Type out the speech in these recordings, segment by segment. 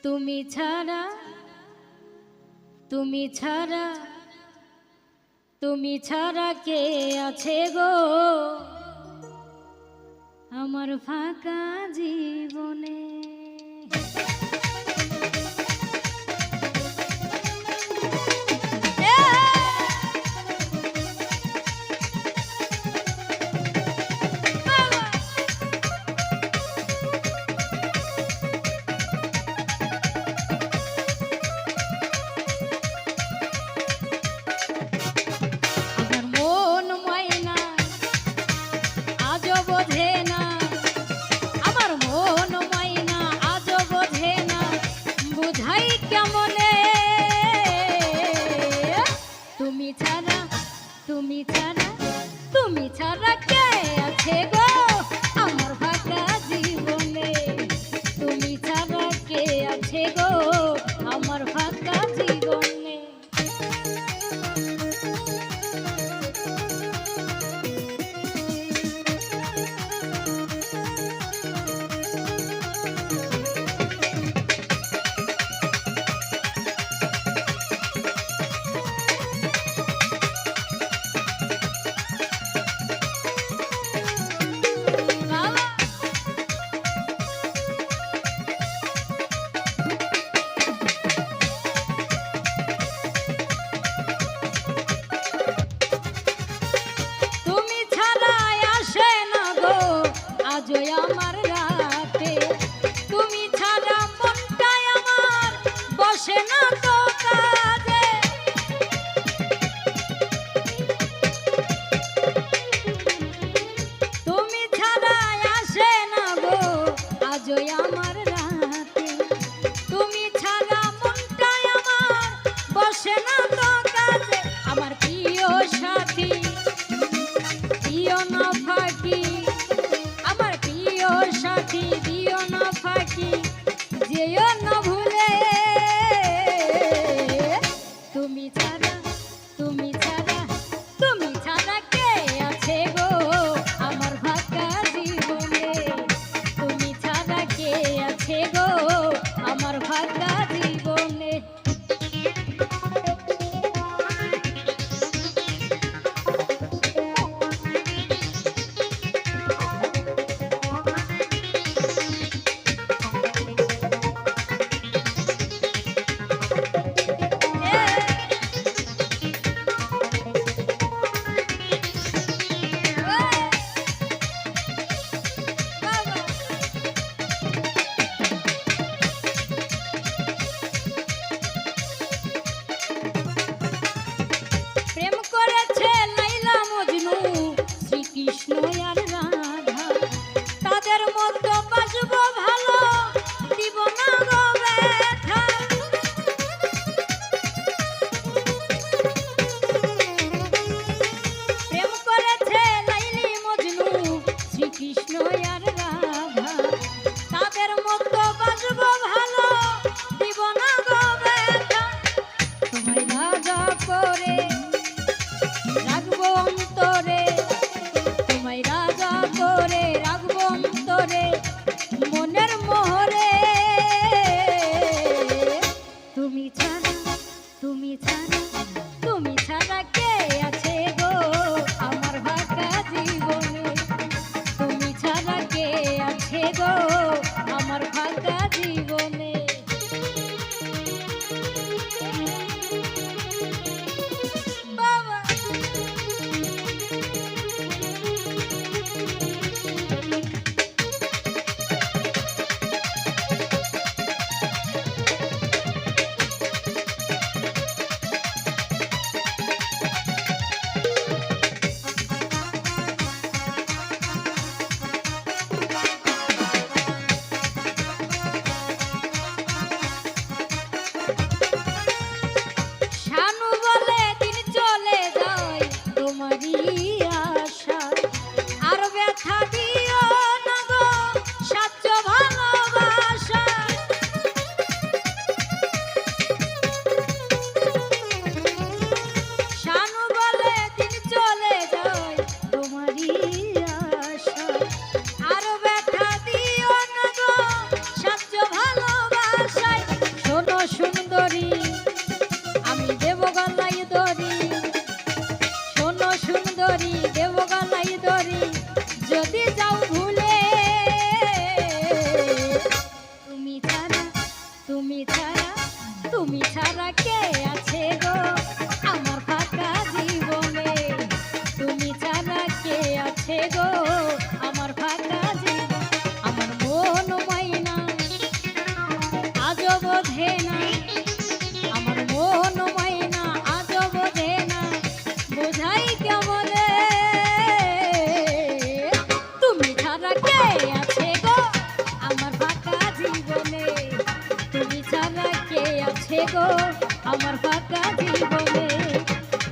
তুমি ছাড়া তুমি ছাড়া তুমি ছাড়া কে আছে গো আমার ফাঁকা জীবনে। তুমি ছাড়া কে আছে গো আমার ফাঁকা জীবনে। তুমি ছাড়া কে আছে গো আমার ফাঁকা জীবনে। আমার রাতে তুমি ছাড়া মনটাই আমার বসে না তো কাজে। তুমি ছাড়া আসে না গো আজই আমার রাতে। তুমি ছাড়া মনটাই আমার বসে না তো কাজে। আমার প্রিয় সাথী প্রিয় না ফাঁকি, সাথী দিও না ফাঁকি, যেও না ভুলে। তুমি ছাড়া তুমি ছাড়া তুমি ছাড়া কে আছে গো আমার ফাঁকা জীবনে। তুমি ছাড়া কে আছে গো আমার ফাঁকা জীবনে। আছে গো আমার ফাঁকা জীবন। আমার মন মাইনা আজও বোঝে না, আমার মন মাইনা আজও বোঝে না, বোঝাই কেমনে তুমি ছাড়া কে আছে গো আমার ফাঁকা জীবনে, তুমি ছাড়া কে আছে গো আমার ফাঁকা জীবনে,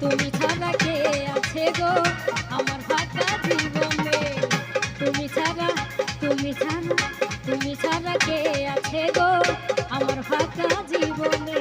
তুমি ছাড়া কে আছে গো আমার ফাঁকা জীবনে, তুমি ছাড়া তুমি ছাড়া তুমি ছাড়া কে আছে গো আমার ফাঁকা জীবনে।